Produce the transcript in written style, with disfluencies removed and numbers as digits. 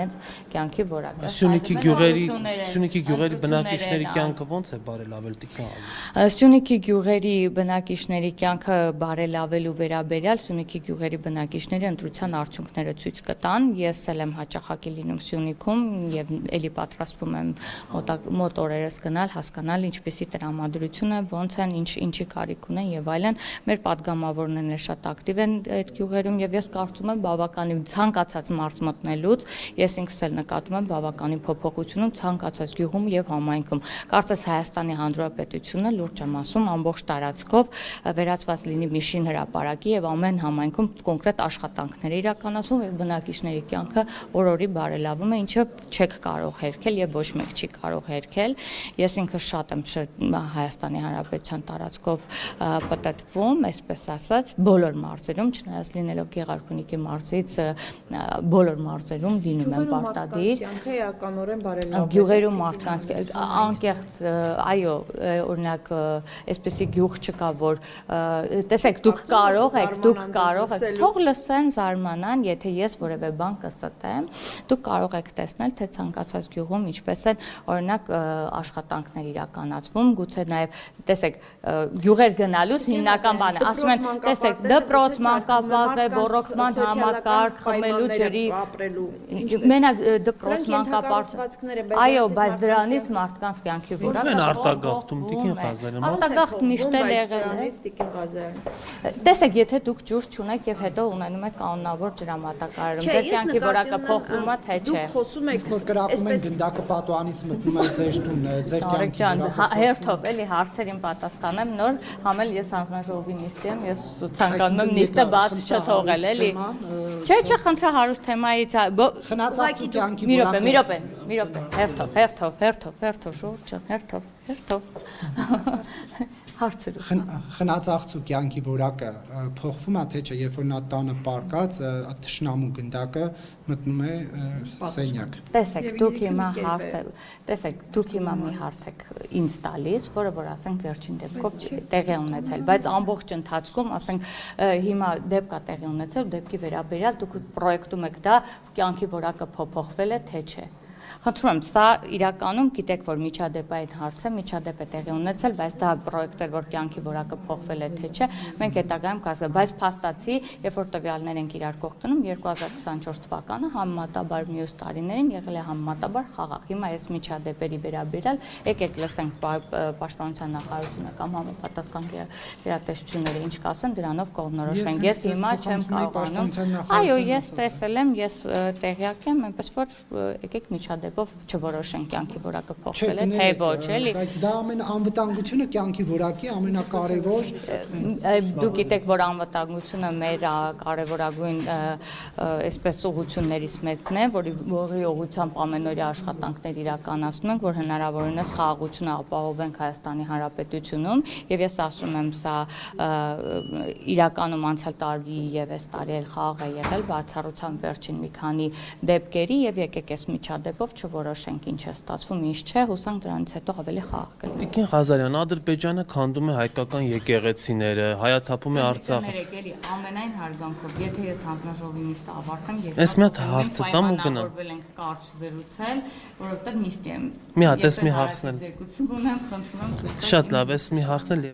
իրենց կյանքի որակը։ Սյունիքի գյուղերի բնակիչների կյանքը ո՞նց է բարելավել Տիկին Ղազարյան։ Սյունիքի գյուղերի բնակիչների կյանքը բարելավելու վերաբերյալ Սյունիքի գյուղերի բնակիչների ընտրության արդյունքները ցույց կտան։ Ես էլ եմ հաճախակի լինում Սյունիքում եւ էլի պատրաստվում եմ մոտ օրերս գնալ, հասկանալ ինչպեսի տրամադրություն է, ոնց են, ինչի կարիք ունեն եւ այլն։ Մեր падգամավորներն էլ շատ ակտիվ են այդ գյուղերում եւ ես կարծում եմ բավականին ցանկացած մարզ մտնելուց ես ինքս էլ նկատում եմ բավականին փոփոխություն ցանկացած գյուղում եւ համայնքում։ Կարծես Հայաստանի Հանրապետությունը լուրջ եմ ասում ամբողջ տարածքով վերածված լինի մի շին հրապարակի եւ ամեն համայնքում կոնկրետ աշխատանքներ իրականացում եւ բնակիչների կյանքը օր-օրի բարելավում է, ինչը չեք կարող հերքել եւ ոչ մեկ չի կարող հերքել։ Ես ինքս շատ եմ Հայաստանի Հանրապետության տարածքով պատտվում, այսպես ասած, բոլոր մարզերում, չնայած լինելով Գեղարքունիքի մարզից բոլոր մարզերում լինում եմ պարտադիր։ Կյանքը էականորեն բարելավում։ Գյուղերում մարդկանց անկեղծ, այո, օրինակ, այսպեսի գյուղ չկա, որ տեսեք, դուք կարող եք, թող լսեն, զարմանան, եթե ես որևէ բան կստեմ, դուք կարող եք տեսնել, թե ցանկացած գյուղում ինչպես են, օրինակ, աշխատանքներ իրականացվում, գուցե նաև, տեսեք, գյուղեր գնալուց հիմնական բանը, ասում են, տեսեք, դպրոց, մանկաբազ է, ոռոգման համակարգ, խմելու ջրի, մենակ դպրոց, մանկապարտ, այո, բայց դրանից մարդկանց կյանքի որակը Ո՞ւր են արտագաղթում Տիկին Ղազարյան։ Արտագաղթ միշտ էլ եղել է։ Տեսեք, եթե դուք ջուր չունեք եւ հետո ունենում եք կանոնավոր ջրամատակարարում, ձեր կյանքի որակը փոխվում է, թե չէ։ Դուք խոսում եք, որ գրավում են գնդակը պատուանից մտնում է ձեր տուն, ձեր կյանքի որակը։ Հերթով էլի հարցերին պատասխանեմ, նոր համել ես հանձնաժողովի նիստի եմ, ես ցանկանում եմ նիստը բաց չթողել, էլի։ Չէ, խնդրա հարուստ թեմայից խնացածու կյանքի մի րոպե, հերթով, շուրջը, հերթով։ Հարցեր։ Խնացածու կյանքի որակը փոխվում է, թե չէ, երբ որ նա տանը պարկած թշնամու գնդակը մտնում է սենյակ։ Տեսեք, դուք հիմա մի հարց եք ինձ տալիս, որը որ ասենք վերջին դեպքով տեղի ունեցել, բայց ամբողջ ընթացքում, ասենք, հիմա դեպք է տեղի ունեցել, դեպքի վերաբերյալ դուք պրոյեկտում եք դա կյանքի որակը փոփոխվել է, թե չէ։ Խնդրում եմ, սա իրականում գիտեք, որ միջադեպ այդ հարցը միջադեպ է տեղի ունեցել, բայց դա պրոյեկտ է, որ կյանքի որակը փոխվել է, թե չէ, մենք հետագայում կասկած, բայց փաստացի, երբ որ տվյալներ ենք իրար կողմնում 2024 թվականը համեմատաբար մյուս տարիներին եղել է համեմատաբար խաղաղ։ Հիմա այս միջադեպերի վերաբերյալ եկեք լսենք Պաշտպանության նախարարությունը կամ համապատասխան գերատեսչությունները ինչ կասեն, դրանով կողմնորոշենք։ Ես հիմա չեմ կարողանում։ Այո, ես տեսել եմ, ես տեղյակ եմ, այնպես որ եկեք միջադեպով չորոշենք կյանքի որակը փոխվել է, թե ոչ, էլի։ Բայց դա անվտանգությունը կյանքի որակի ամենակարևոր։ Դուք գիտեք, որ անվտանգությունը մեր կարևորագույն այսպես ուղղություններից մեկն է, որի ուղղությամբ ամենօրյա աշխատանքներ իրականացնում ենք, որ հնարավորինս խաղաղությունը ապահովենք Հայաստանի Հանրապետությունում, եւ ես ասում եմ, սա իրականում անցյալ տարի եւ այս տարի էլ խաղաղ է եղել, բացառությամբ վերջին մի քանի դեպքերի եւ եկեք այս միջադեպով չորոշենք ինչ է ստացվում, ինչ չէ, հուսանք դրանից հետո ավելի խաղաղ կլինի։ Տիկին Ղազարյան, Ադրբեջանը քանդում է հայկական եկեղեցիները, հայաթափում է Արցախը։ Ամենայն հարգանքով, եթե ես հանձնաժողովի նիստը ավարտեմ, ես մի հատ հարցը տամ ու գնամ։ Պայմանավորվել ենք կարճ զրուցել, որովհետեւ նիստի եմ։ Մի հատ էս մի հարցն էլ։ Ձեկություն ունեմ, խնդրում եմ։ Շատ լավ, էս մի հարցն էլ